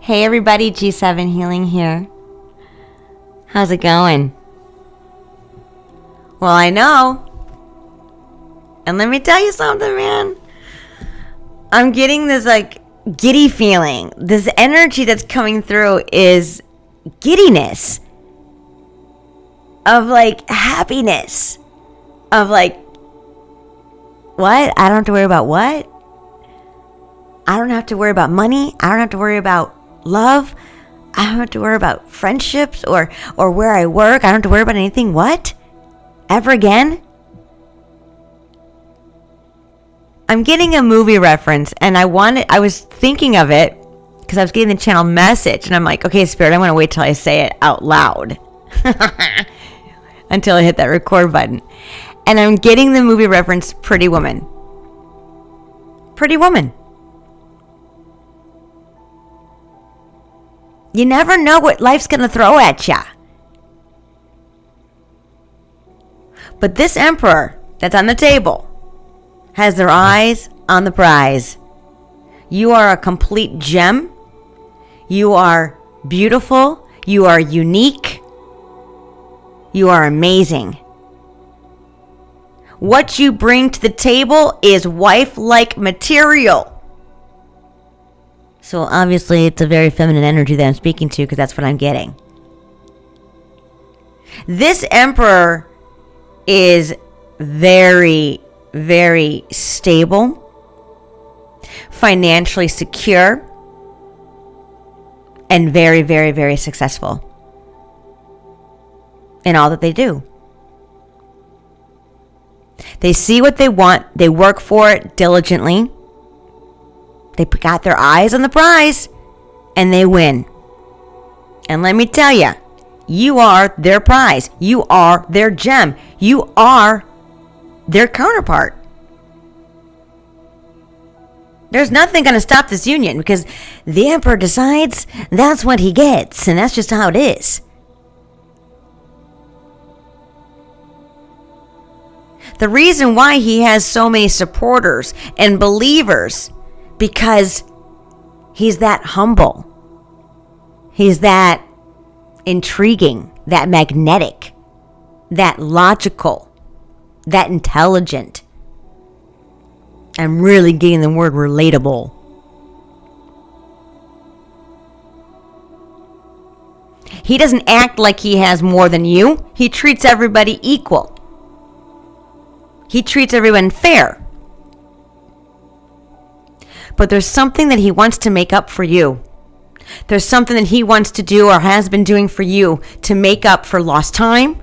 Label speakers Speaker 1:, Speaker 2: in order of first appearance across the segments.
Speaker 1: Hey everybody, G7 Healing here. How's it going? Well, I know. And let me tell you something, man. I'm getting this like giddy feeling. This energy that's coming through is giddiness. Of like happiness. Of like, what? I don't have to worry about what? I don't have to worry about money. I don't have to worry about love. I don't have to worry about friendships or where I work. I don't have to worry about anything. What? Ever again? I'm getting a movie reference and I was thinking of it because I was getting the channel message and I'm like, okay, Spirit, I'm going to wait till I say it out loud until I hit that record button. And I'm getting the movie reference Pretty Woman. Pretty Woman. You never know what life's going to throw at ya. But this emperor that's on the table has their eyes on the prize. You are a complete gem. You are beautiful. You are unique. You are amazing. What you bring to the table is wife-like material. So obviously it's a very feminine energy that I'm speaking to because that's what I'm getting. This emperor is very, very stable, financially secure, and very, very, very successful in all that they do. They see what they want. They work for it diligently. They got their eyes on the prize and they win. And let me tell you, you are their prize. You are their gem. You are their counterpart. There's nothing going to stop this union because the emperor decides that's what he gets, and that's just how it is. The reason why he has so many supporters and believers, because he's that humble. He's that intriguing, that magnetic, that logical, that intelligent. I'm really getting the word relatable. He doesn't act like he has more than you. He treats everybody equal. He treats everyone fair. But there's something that he wants to make up for you. There's something that he wants to do or has been doing for you to make up for lost time,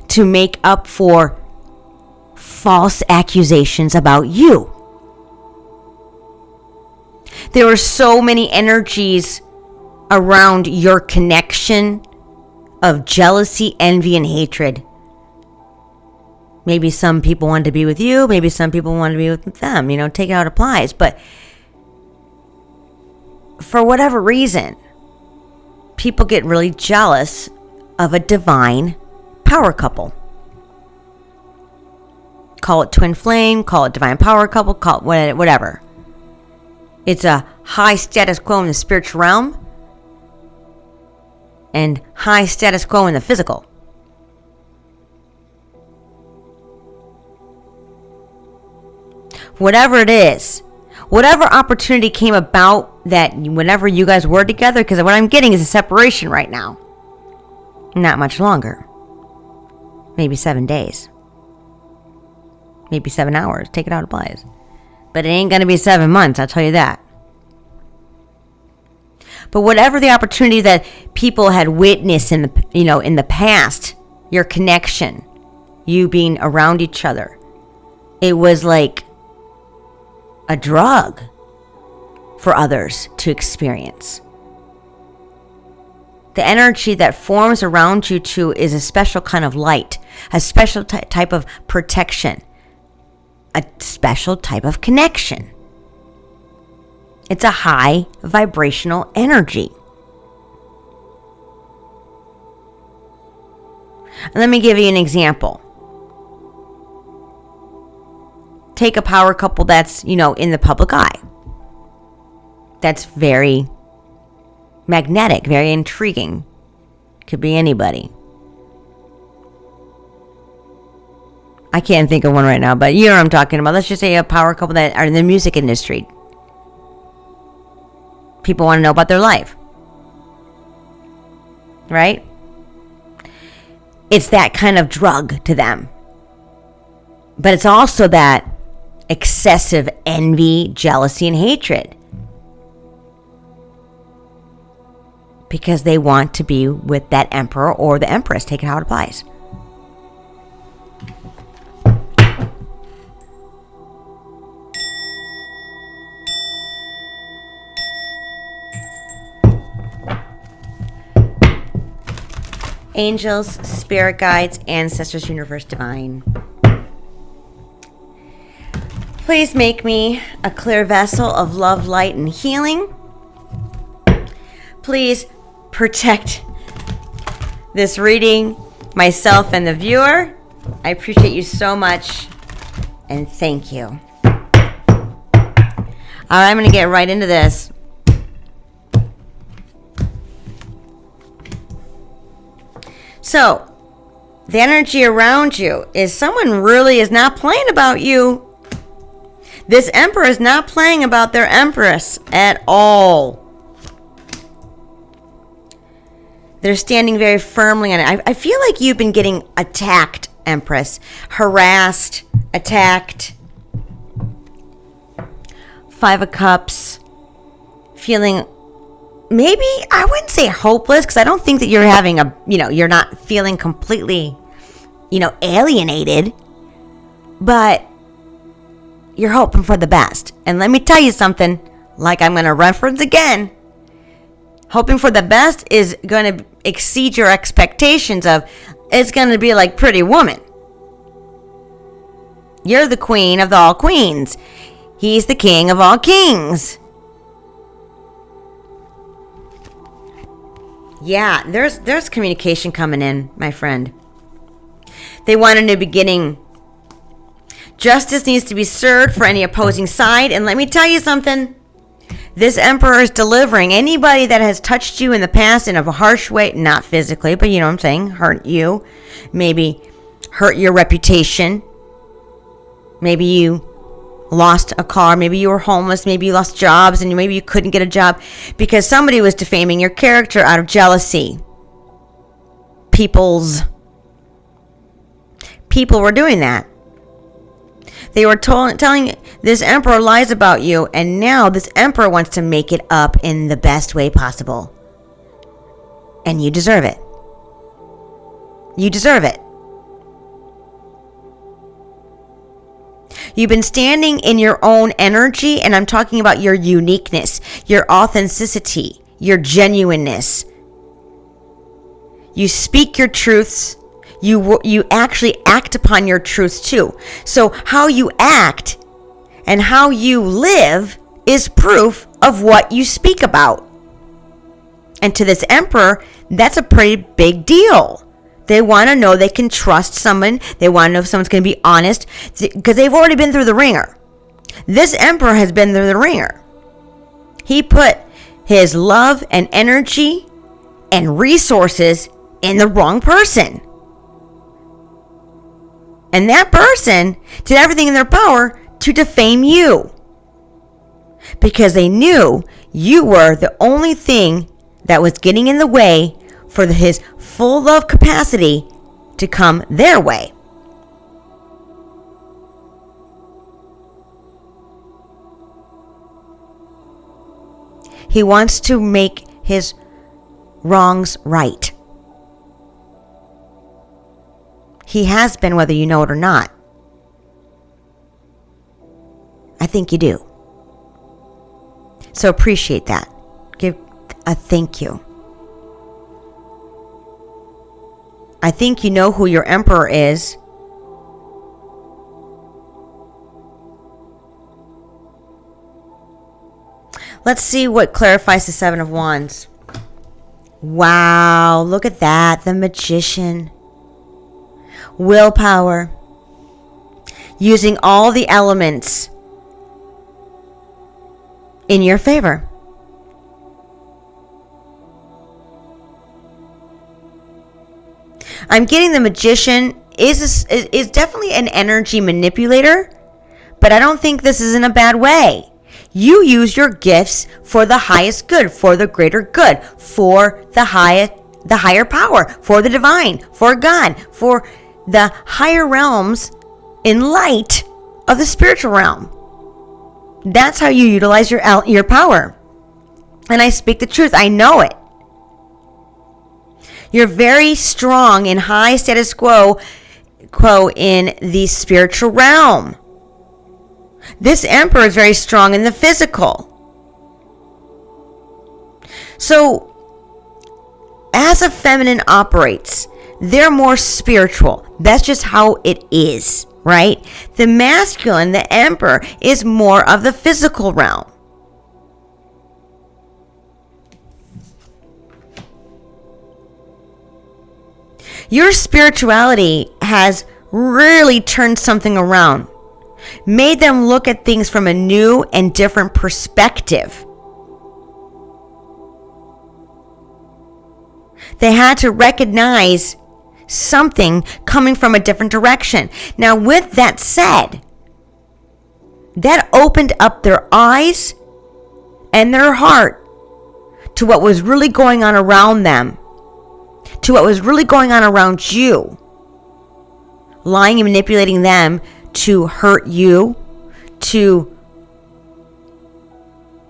Speaker 1: to make up for false accusations about you. There are so many energies around your connection of jealousy, envy, and hatred. Maybe some people want to be with you. Maybe some people want to be with them. Take it how it applies. But for whatever reason, people get really jealous of a divine power couple. Call it twin flame, call it divine power couple, call it whatever. It's a high status quo in the spiritual realm and high status quo in the physical. Whatever it is, whatever opportunity came about that whenever you guys were together, because what I'm getting is a separation right now. Not much longer. Maybe 7 days. Maybe 7 hours. Take it out of place. But it ain't going to be 7 months, I'll tell you that. But whatever the opportunity that people had witnessed in the past, your connection, you being around each other, it was like a drug for others to experience. The energy that forms around you two is a special kind of light, a special type of protection, a special type of connection. It's a high vibrational energy. And let me give you an example. Take a power couple that's, in the public eye. That's very magnetic, very intriguing. Could be anybody. I can't think of one right now, but you know what I'm talking about. Let's just say a power couple that are in the music industry. People want to know about their life. Right? It's that kind of drug to them. But it's also that excessive envy, jealousy, and hatred. Because they want to be with that emperor or the empress. Take it how it applies. Angels, spirit guides, ancestors, universe, divine. Please make me a clear vessel of love, light, and healing. Please protect this reading, myself, and the viewer. I appreciate you so much, and thank you. All right, I'm going to get right into this. So, the energy around you is someone really is not playing about you. This emperor is not playing about their empress at all. They're standing very firmly on it. I feel like you've been getting attacked, Empress. Harassed, attacked. 5 of Cups. Feeling, maybe, I wouldn't say hopeless, because I don't think that you're having you're not feeling completely, alienated. But you're hoping for the best. And let me tell you something, like I'm going to reference again. Hoping for the best is going to exceed your expectations of, it's going to be like Pretty Woman. You're the queen of all queens. He's the king of all kings. Yeah, there's communication coming in, my friend. They want a new beginning. Justice needs to be served for any opposing side. And let me tell you something. This emperor is delivering. Anybody that has touched you in the past in a harsh way, not physically, but you know what I'm saying, hurt you, maybe hurt your reputation. Maybe you lost a car, maybe you were homeless, maybe you lost jobs, and maybe you couldn't get a job because somebody was defaming your character out of jealousy. People were doing that. They were telling this emperor lies about you, and now this emperor wants to make it up in the best way possible. And you deserve it. You deserve it. You've been standing in your own energy, and I'm talking about your uniqueness, your authenticity, your genuineness. You speak your truths. You actually act upon your truths too. So how you act and how you live is proof of what you speak about. And to this emperor, that's a pretty big deal. They want to know they can trust someone. They want to know if someone's going to be honest, because they've already been through the ringer. This emperor has been through the ringer. He put his love and energy and resources in the wrong person. And that person did everything in their power to defame you. Because they knew you were the only thing that was getting in the way for his full love capacity to come their way. He wants to make his wrongs right. He has been, whether you know it or not. I think you do. So appreciate that. Give a thank you. I think you know who your emperor is. Let's see what clarifies the 7 of Wands. Wow, look at that. The Magician. Willpower. Using all the elements in your favor. I'm getting the magician is definitely an energy manipulator, but I don't think this is in a bad way. You use your gifts for the highest good, for the greater good, for the higher power, for the divine, for God, for the higher realms in light of the spiritual realm. That's how you utilize your power. And I speak the truth. I know it. You're very strong in high status quo in the spiritual realm. This Emperor is very strong in the physical. So, as a feminine operates, they're more spiritual. That's just how it is, right? The masculine, the Emperor, is more of the physical realm. Your spirituality has really turned something around, made them look at things from a new and different perspective. They had to recognize something coming from a different direction. Now, with that said, that opened up their eyes and their heart to what was really going on around them, to what was really going on around you, lying and manipulating them to hurt you, to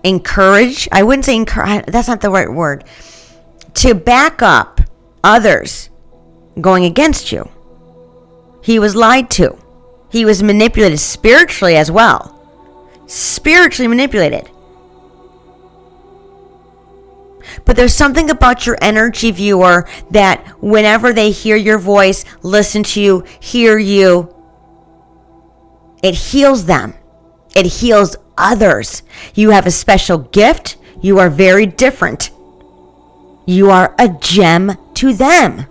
Speaker 1: encourage. I wouldn't say encourage, that's not the right word. To back up others going against you. He was lied to. He was manipulated spiritually as well. Spiritually manipulated. But there's something about your energy viewer that whenever they hear your voice, listen to you, hear you, it heals them. It heals others. You have a special gift. You are very different. You are a gem to them.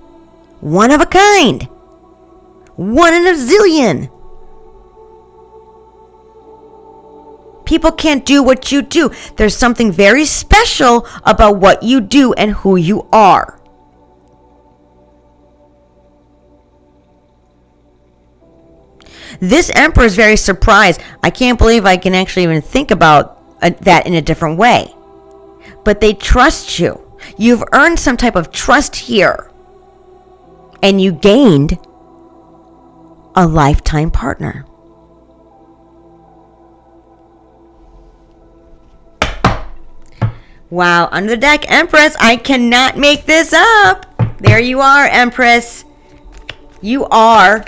Speaker 1: One of a kind. One in a zillion. People can't do what you do. There's something very special about what you do and who you are. This Emperor is very surprised. I can't believe I can actually even think about that in a different way. But they trust you. You've earned some type of trust here. And you gained a lifetime partner. Wow, under the deck, Empress. I cannot make this up. There you are, Empress. You are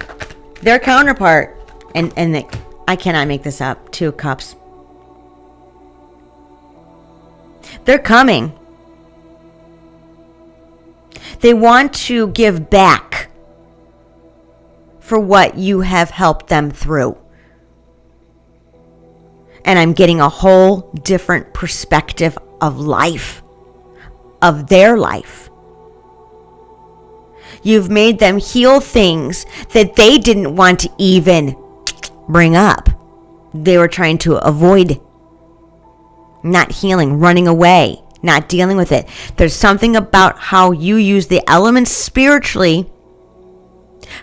Speaker 1: their counterpart. And I cannot make this up. 2 cups. They're coming. They want to give back for what you have helped them through. And I'm getting a whole different perspective of life, of their life. You've made them heal things that they didn't want to even bring up. They were trying to avoid not healing, running away, not dealing with it. There's something about how you use the elements spiritually,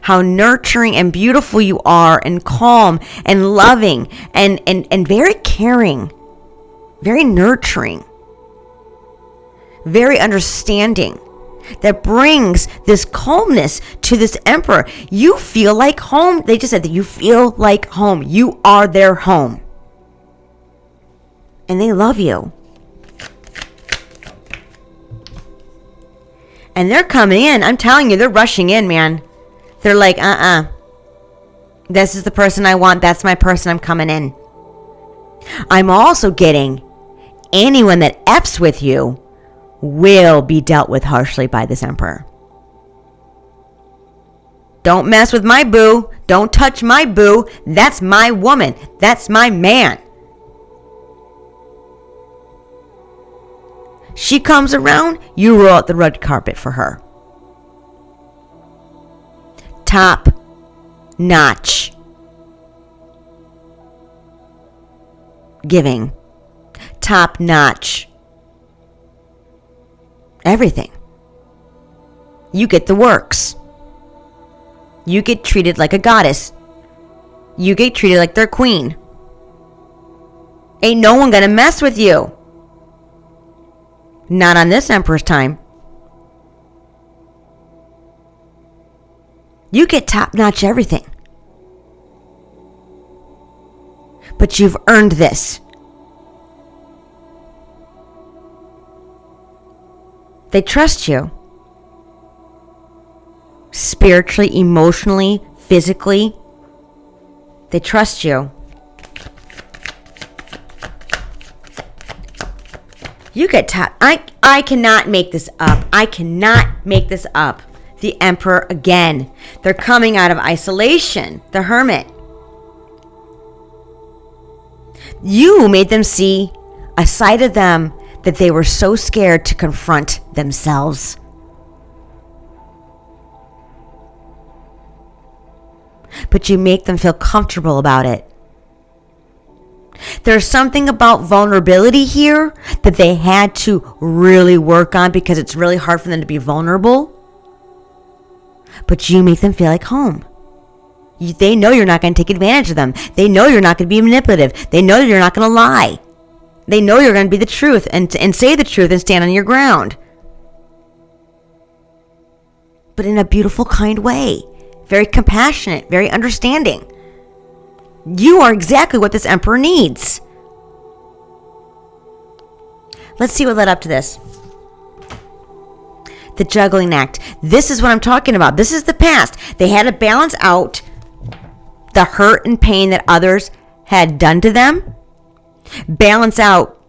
Speaker 1: how nurturing and beautiful you are, and calm and loving and very caring, very nurturing, very understanding, that brings this calmness to this Emperor. You feel like home. They just said that you feel like home. You are their home. And they love you. And they're coming in. I'm telling you, they're rushing in, man. They're like, this is the person I want. That's my person. I'm coming in. I'm also getting anyone that F's with you will be dealt with harshly by this Emperor. Don't mess with my boo. Don't touch my boo. That's my woman. That's my man. She comes around, you roll out the red carpet for her. Top notch giving. Top notch everything. You get the works. You get treated like a goddess. You get treated like their queen. Ain't no one gonna mess with you. Not on this Empress time. You get top-notch everything. But you've earned this. They trust you. Spiritually, emotionally, physically. They trust you. You get top. I cannot make this up. I cannot make this up. The Emperor again. They're coming out of isolation. The Hermit. You made them see a side of them that they were so scared to confront themselves. But you make them feel comfortable about it. There's something about vulnerability here that they had to really work on because it's really hard for them to be vulnerable. But you make them feel like home. They know you're not going to take advantage of them. They know you're not going to be manipulative. They know you're not going to lie. They know you're going to be the truth and say the truth and stand on your ground. But in a beautiful, kind way. Very compassionate, very understanding. You are exactly what this Emperor needs. Let's see what led up to this. The juggling act. This is what I'm talking about. This is the past. They had to balance out the hurt and pain that others had done to them. Balance out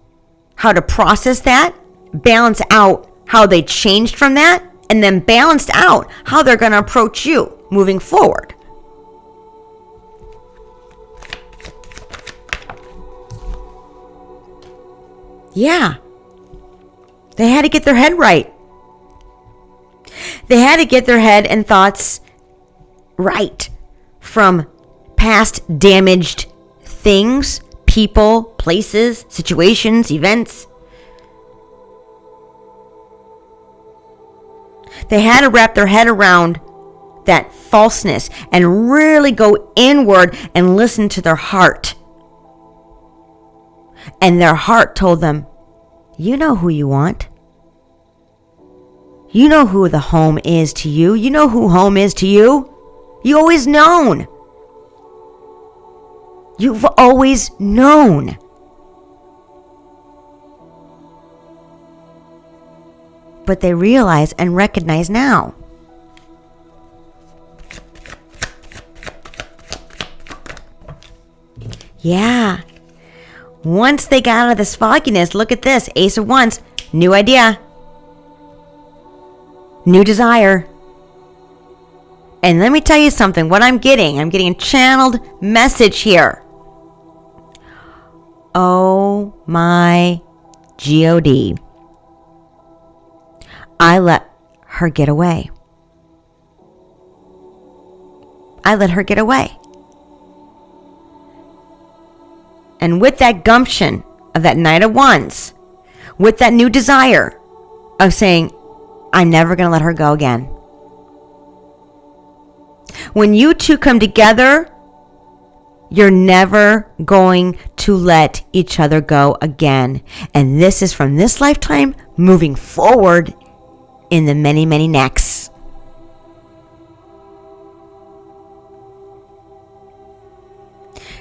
Speaker 1: how to process that. Balance out how they changed from that. And then balanced out how they're going to approach you moving forward. Yeah. They had to get their head right. They had to get their head and thoughts right from past damaged things, people, places, situations, events. They had to wrap their head around that falseness and really go inward and listen to their heart. And their heart told them, you know who you want. You know who the home is to you. You know who home is to you. You always known. You've always known. But they realize and recognize now. Yeah. Once they got out of this fogginess, look at this. Ace of Wands. New idea. New desire. And let me tell you something. What I'm getting a channeled message here. Oh my God. I let her get away. I let her get away. And with that gumption of that Knight of Wands, with that new desire of saying, I'm never going to let her go again. When you two come together, you're never going to let each other go again. And this is from this lifetime moving forward in the many, many next.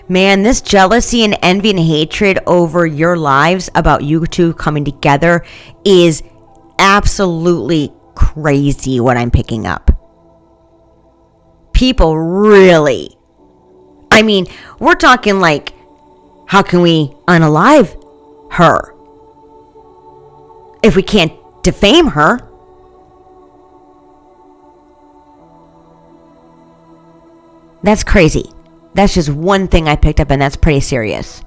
Speaker 1: Man, this jealousy and envy and hatred over your lives about you two coming together is absolutely crazy what I'm picking up. People really, I mean, we're talking like, how can we unalive her if we can't defame her? That's crazy. That's just one thing I picked up, and that's pretty serious.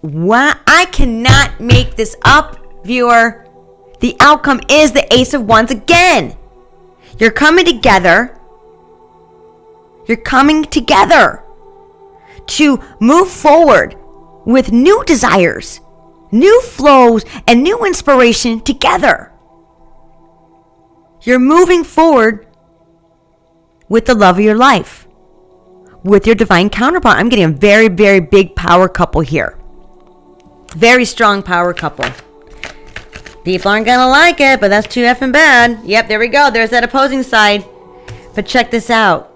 Speaker 1: What? I cannot make this up, viewer. The outcome is the Ace of Wands again. You're coming together. You're coming together to move forward with new desires, new flows, and new inspiration together. You're moving forward with the love of your life, with your divine counterpart. I'm getting a very, very big power couple here. Very strong power couple. People aren't going to like it, but that's too effing bad. Yep, there we go. There's that opposing side. But check this out.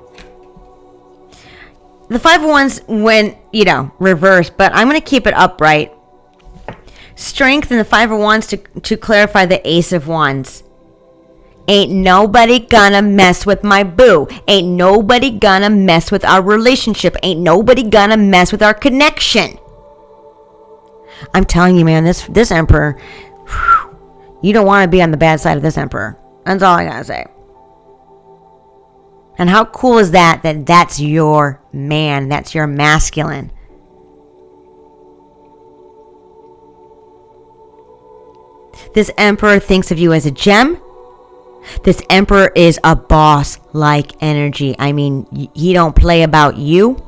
Speaker 1: The Five of Wands went, reverse, but I'm going to keep it upright. Strength in the Five of Wands to clarify the Ace of Wands. Ain't nobody gonna mess with my boo. Ain't nobody gonna mess with our relationship. Ain't nobody gonna mess with our connection. I'm telling you, man, this Emperor, whew, you don't want to be on the bad side of this Emperor. That's all I gotta say. And how cool is that that's your man, that's your masculine. This Emperor thinks of you as a gem. This Emperor is a boss-like energy. I mean, he don't play about you.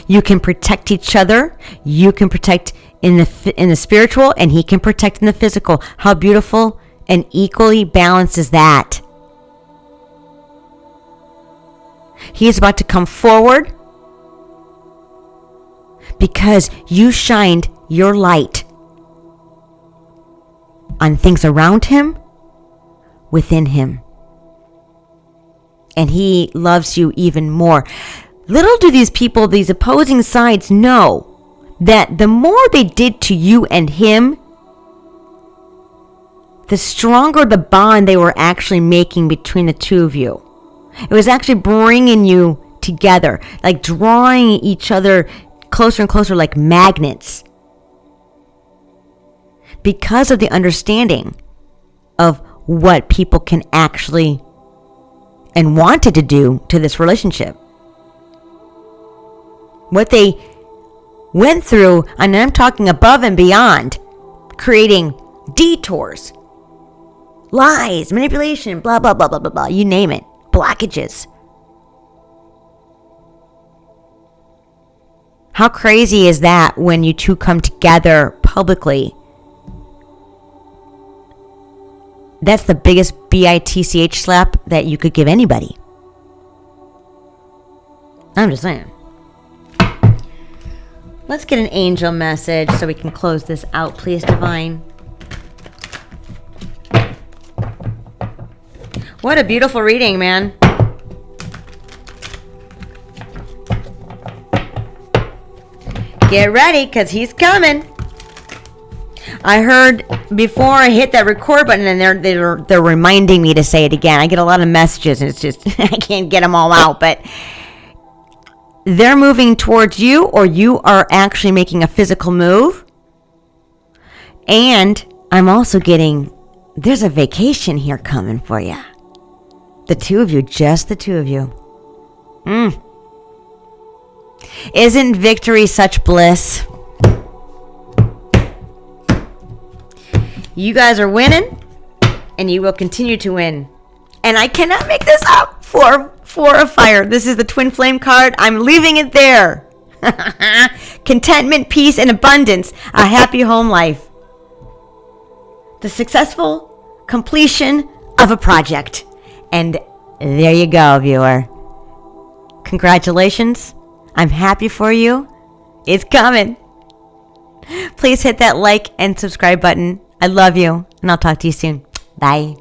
Speaker 1: You can protect each other. You can protect in the spiritual, and he can protect in the physical. How beautiful and equally balanced is that? He is about to come forward because you shined your light on things around him, within him. And he loves you even more. Little do these people, these opposing sides, know that the more they did to you and him, the stronger the bond they were actually making between the two of you. It was actually bringing you together, like drawing each other closer and closer like magnets. Because of the understanding of what people can actually and wanted to do to this relationship. What they went through, and I'm talking above and beyond, creating detours, lies, manipulation, blah, blah, blah, blah, blah, blah, you name it, blockages. How crazy is that when you two come together publicly? That's the biggest bitch slap that you could give anybody. I'm just saying. Let's get an angel message so we can close this out, please, Divine. What a beautiful reading, man. Get ready, because he's coming. I heard before I hit that record button, and they're reminding me to say it again. I get a lot of messages, and it's just I can't get them all out. But they're moving towards you, or you are actually making a physical move. And I'm also getting, there's a vacation here coming for you. The two of you, just the two of you. Isn't victory such bliss? You guys are winning, and you will continue to win. And I cannot make this up for a fire. This is the twin flame card. I'm leaving it there. Contentment, peace, and abundance. A happy home life. The successful completion of a project. And there you go, viewer. Congratulations. I'm happy for you. It's coming. Please hit that like and subscribe button. I love you, and I'll talk to you soon. Bye.